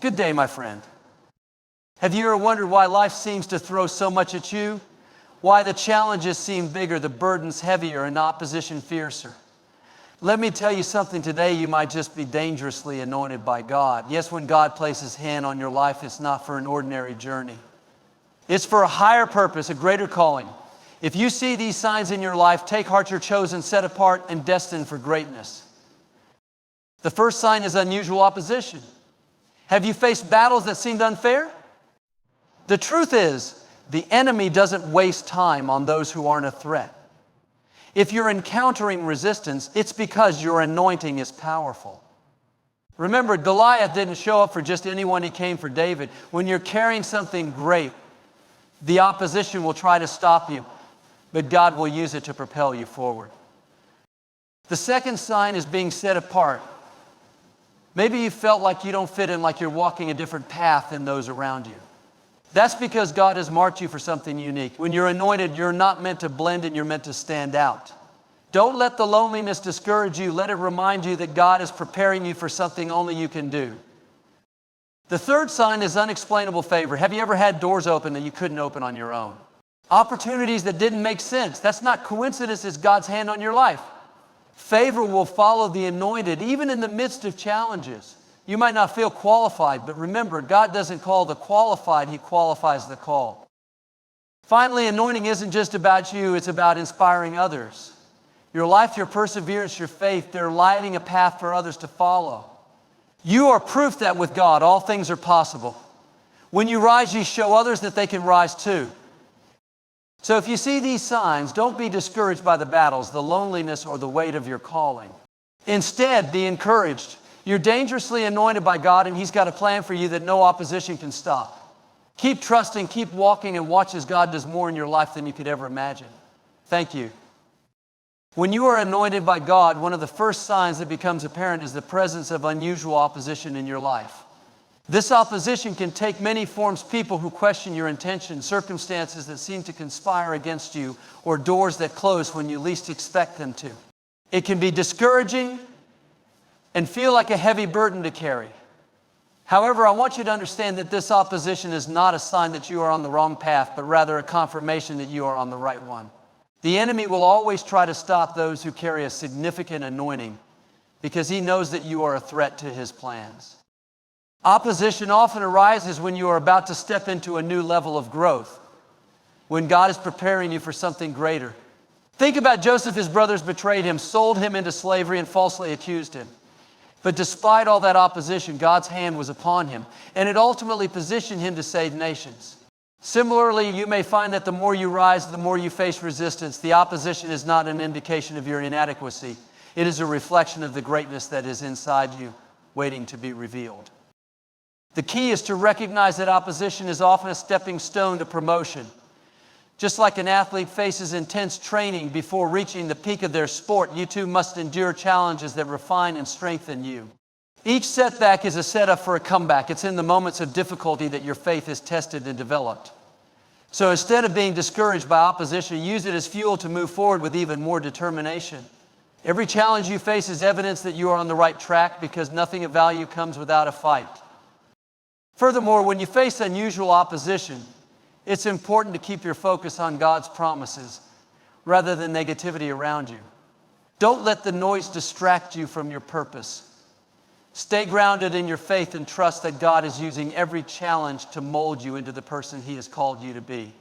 Good day, my friend. Have you ever wondered why life seems to throw so much at you? Why the challenges seem bigger, the burdens heavier, and opposition fiercer? Let me tell you something today. You might just be dangerously anointed by God. Yes, when God places His hand on your life, it's not for an ordinary journey. It's for a higher purpose, a greater calling. If you see these signs in your life, take heart, you're chosen, set apart, and destined for greatness. The first sign is unusual opposition. Have you faced battles that seemed unfair? The truth is, the enemy doesn't waste time on those who aren't a threat. If you're encountering resistance, it's because your anointing is powerful. Remember, Goliath didn't show up for just anyone. He came for David. When you're carrying something great, the opposition will try to stop you, but God will use it to propel you forward. The second sign is being set apart. Maybe you felt like you don't fit in, like you're walking a different path than those around you. That's because God has marked you for something unique. When you're anointed, you're not meant to blend in, you're meant to stand out. Don't let the loneliness discourage you. Let it remind you that God is preparing you for something only you can do. The third sign is unexplainable favor. Have you ever had doors open that you couldn't open on your own? Opportunities that didn't make sense. That's not coincidence, it's God's hand on your life. Favor will follow the anointed, even in the midst of challenges. You might not feel qualified, but remember, God doesn't call the qualified, He qualifies the call. Finally, anointing isn't just about you, it's about inspiring others. Your life, your perseverance, your faith, they're lighting a path for others to follow. You are proof that with God, all things are possible. When you rise, you show others that they can rise too. So if you see these signs, don't be discouraged by the battles, the loneliness, or the weight of your calling. Instead, be encouraged. You're dangerously anointed by God, and He's got a plan for you that no opposition can stop. Keep trusting, keep walking, and watch as God does more in your life than you could ever imagine. Thank you. When you are anointed by God, one of the first signs that becomes apparent is the presence of unusual opposition in your life. This opposition can take many forms: people who question your intentions, circumstances that seem to conspire against you, or doors that close when you least expect them to. It can be discouraging and feel like a heavy burden to carry. However, I want you to understand that this opposition is not a sign that you are on the wrong path, but rather a confirmation that you are on the right one. The enemy will always try to stop those who carry a significant anointing because he knows that you are a threat to his plans. Opposition often arises when you are about to step into a new level of growth, when God is preparing you for something greater. Think about Joseph. His brothers betrayed him, sold him into slavery, and falsely accused him. But despite all that opposition, God's hand was upon him, and it ultimately positioned him to save nations. Similarly, you may find that the more you rise, the more you face resistance. The opposition is not an indication of your inadequacy. It is a reflection of the greatness that is inside you, waiting to be revealed. The key is to recognize that opposition is often a stepping stone to promotion. Just like an athlete faces intense training before reaching the peak of their sport, you too must endure challenges that refine and strengthen you. Each setback is a setup for a comeback. It's in the moments of difficulty that your faith is tested and developed. So instead of being discouraged by opposition, use it as fuel to move forward with even more determination. Every challenge you face is evidence that you are on the right track, because nothing of value comes without a fight. Furthermore, when you face unusual opposition, it's important to keep your focus on God's promises rather than negativity around you. Don't let the noise distract you from your purpose. Stay grounded in your faith and trust that God is using every challenge to mold you into the person He has called you to be.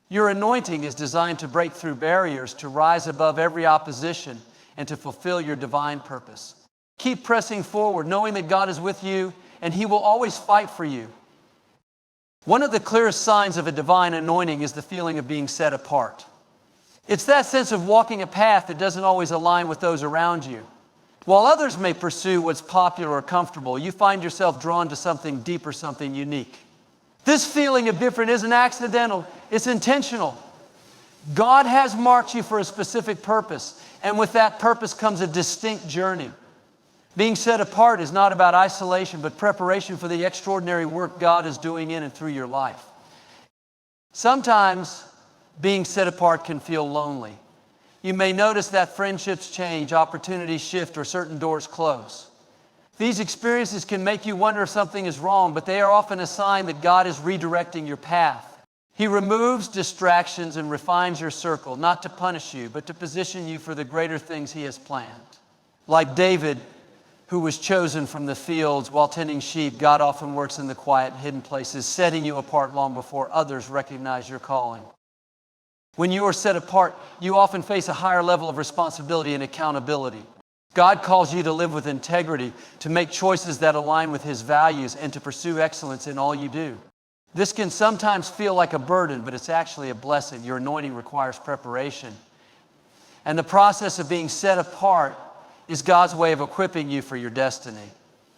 Your anointing is designed to break through barriers, to rise above every opposition, and to fulfill your divine purpose. Keep pressing forward, knowing that God is with you and He will always fight for you. One of the clearest signs of a divine anointing is the feeling of being set apart. It's that sense of walking a path that doesn't always align with those around you. While others may pursue what's popular or comfortable, you find yourself drawn to something deeper, something unique. This feeling of different isn't accidental, it's intentional. God has marked you for a specific purpose, and with that purpose comes a distinct journey. Being set apart is not about isolation, but preparation for the extraordinary work God is doing in and through your life. Sometimes being set apart can feel lonely. You may notice that friendships change, opportunities shift, or certain doors close. These experiences can make you wonder if something is wrong, but they are often a sign that God is redirecting your path. He removes distractions and refines your circle, not to punish you, but to position you for the greater things He has planned. Like David, who was chosen from the fields while tending sheep, God often works in the quiet, hidden places, setting you apart long before others recognize your calling. When you are set apart, you often face a higher level of responsibility and accountability. God calls you to live with integrity, to make choices that align with His values, and to pursue excellence in all you do. This can sometimes feel like a burden, but it's actually a blessing. Your anointing requires preparation. And the process of being set apart is God's way of equipping you for your destiny.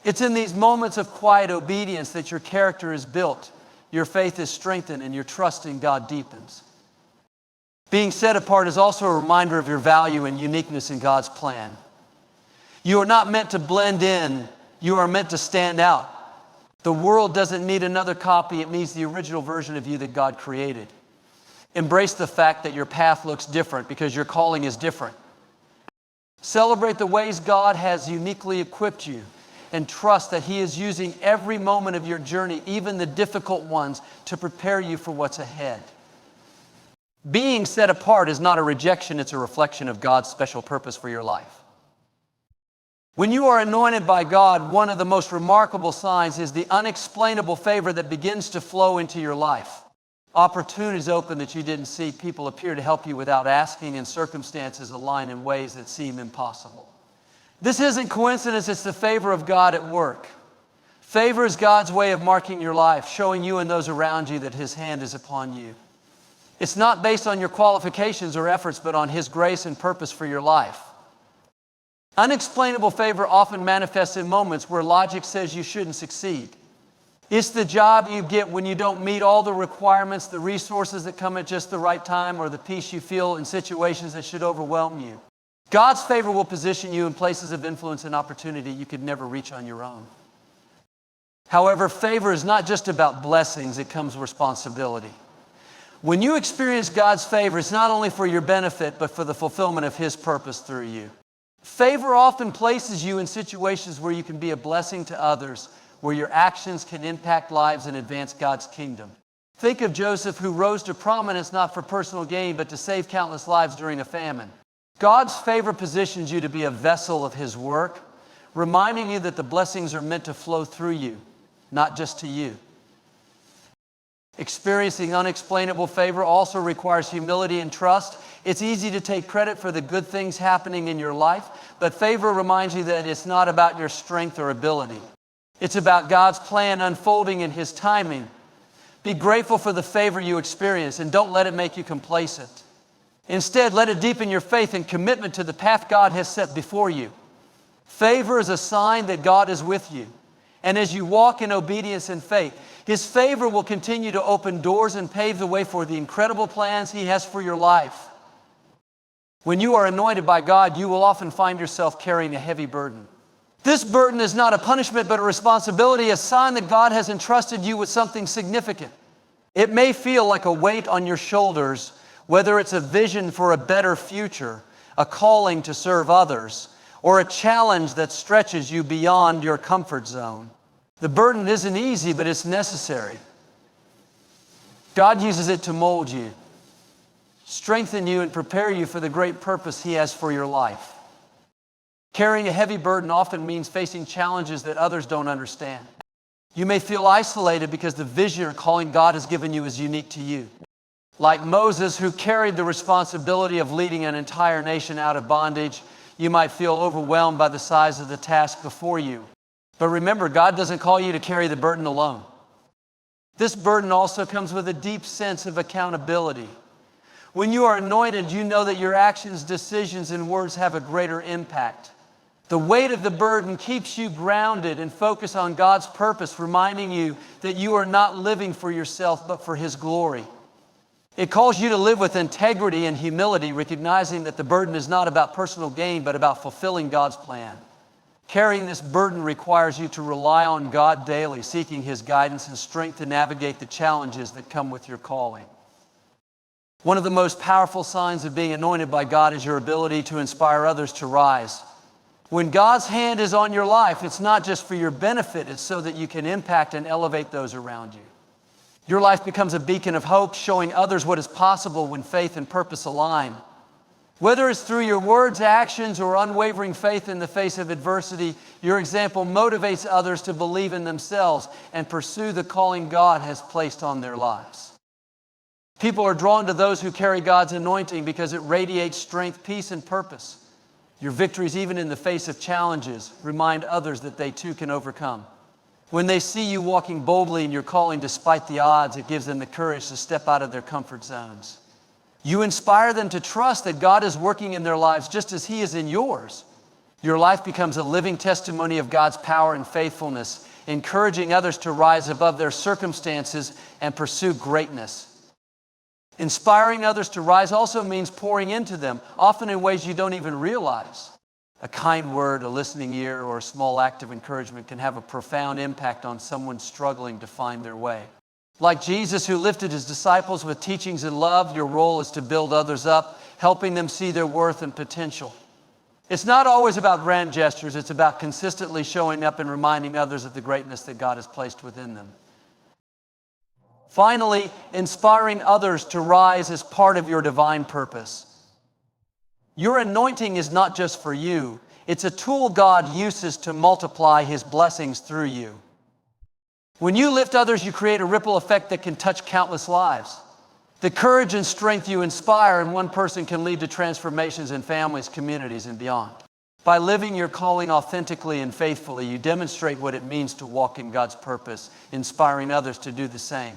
It's in these moments of quiet obedience that your character is built, your faith is strengthened, and your trust in God deepens. Being set apart is also a reminder of your value and uniqueness in God's plan. You are not meant to blend in. You are meant to stand out. The world doesn't need another copy. It needs the original version of you that God created. Embrace the fact that your path looks different because your calling is different. Celebrate the ways God has uniquely equipped you and trust that He is using every moment of your journey, even the difficult ones, to prepare you for what's ahead. Being set apart is not a rejection. It's a reflection of God's special purpose for your life. When you are anointed by God, one of the most remarkable signs is the unexplainable favor that begins to flow into your life. Opportunities open that you didn't see. People appear to help you without asking, and circumstances align in ways that seem impossible. This isn't coincidence. It's the favor of God at work. Favor is God's way of marking your life, showing you and those around you that His hand is upon you. It's not based on your qualifications or efforts, but on His grace and purpose for your life. Unexplainable favor often manifests in moments where logic says you shouldn't succeed. It's the job you get when you don't meet all the requirements, the resources that come at just the right time, or the peace you feel in situations that should overwhelm you. God's favor will position you in places of influence and opportunity you could never reach on your own. However, favor is not just about blessings, it comes with responsibility. When you experience God's favor, it's not only for your benefit, but for the fulfillment of His purpose through you. Favor often places you in situations where you can be a blessing to others, where your actions can impact lives and advance God's kingdom. Think of Joseph, who rose to prominence not for personal gain, but to save countless lives during a famine. God's favor positions you to be a vessel of His work, reminding you that the blessings are meant to flow through you, not just to you. Experiencing unexplainable favor also requires humility and trust. It's easy to take credit for the good things happening in your life, but favor reminds you that it's not about your strength or ability. It's about God's plan unfolding in His timing. Be grateful for the favor you experience, and don't let it make you complacent. Instead, let it deepen your faith and commitment to the path God has set before you. Favor is a sign that God is with you. And as you walk in obedience and faith, His favor will continue to open doors and pave the way for the incredible plans He has for your life. When you are anointed by God, you will often find yourself carrying a heavy burden. This burden is not a punishment, but a responsibility, a sign that God has entrusted you with something significant. It may feel like a weight on your shoulders, whether it's a vision for a better future, a calling to serve others, or a challenge that stretches you beyond your comfort zone. The burden isn't easy, but it's necessary. God uses it to mold you, strengthen you, and prepare you for the great purpose He has for your life. Carrying a heavy burden often means facing challenges that others don't understand. You may feel isolated because the vision or calling God has given you is unique to you. Like Moses, who carried the responsibility of leading an entire nation out of bondage, you might feel overwhelmed by the size of the task before you. But remember, God doesn't call you to carry the burden alone. This burden also comes with a deep sense of accountability. When you are anointed, you know that your actions, decisions, and words have a greater impact. The weight of the burden keeps you grounded and focused on God's purpose, reminding you that you are not living for yourself, but for His glory. It calls you to live with integrity and humility, recognizing that the burden is not about personal gain, but about fulfilling God's plan. Carrying this burden requires you to rely on God daily, seeking His guidance and strength to navigate the challenges that come with your calling. One of the most powerful signs of being anointed by God is your ability to inspire others to rise. When God's hand is on your life, it's not just for your benefit, it's so that you can impact and elevate those around you. Your life becomes a beacon of hope, showing others what is possible when faith and purpose align. Whether it's through your words, actions, or unwavering faith in the face of adversity, your example motivates others to believe in themselves and pursue the calling God has placed on their lives. People are drawn to those who carry God's anointing because it radiates strength, peace, and purpose. Your victories, even in the face of challenges, remind others that they too can overcome. When they see you walking boldly in your calling despite the odds, it gives them the courage to step out of their comfort zones. You inspire them to trust that God is working in their lives just as He is in yours. Your life becomes a living testimony of God's power and faithfulness, encouraging others to rise above their circumstances and pursue greatness. Inspiring others to rise also means pouring into them, often in ways you don't even realize. A kind word, a listening ear, or a small act of encouragement can have a profound impact on someone struggling to find their way. Like Jesus, who lifted His disciples with teachings and love, your role is to build others up, helping them see their worth and potential. It's not always about grand gestures. It's about consistently showing up and reminding others of the greatness that God has placed within them. Finally, inspiring others to rise is part of your divine purpose. Your anointing is not just for you. It's a tool God uses to multiply His blessings through you. When you lift others, you create a ripple effect that can touch countless lives. The courage and strength you inspire in one person can lead to transformations in families, communities, and beyond. By living your calling authentically and faithfully, you demonstrate what it means to walk in God's purpose, inspiring others to do the same.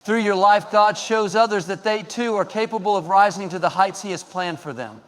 Through your life, God shows others that they too are capable of rising to the heights He has planned for them.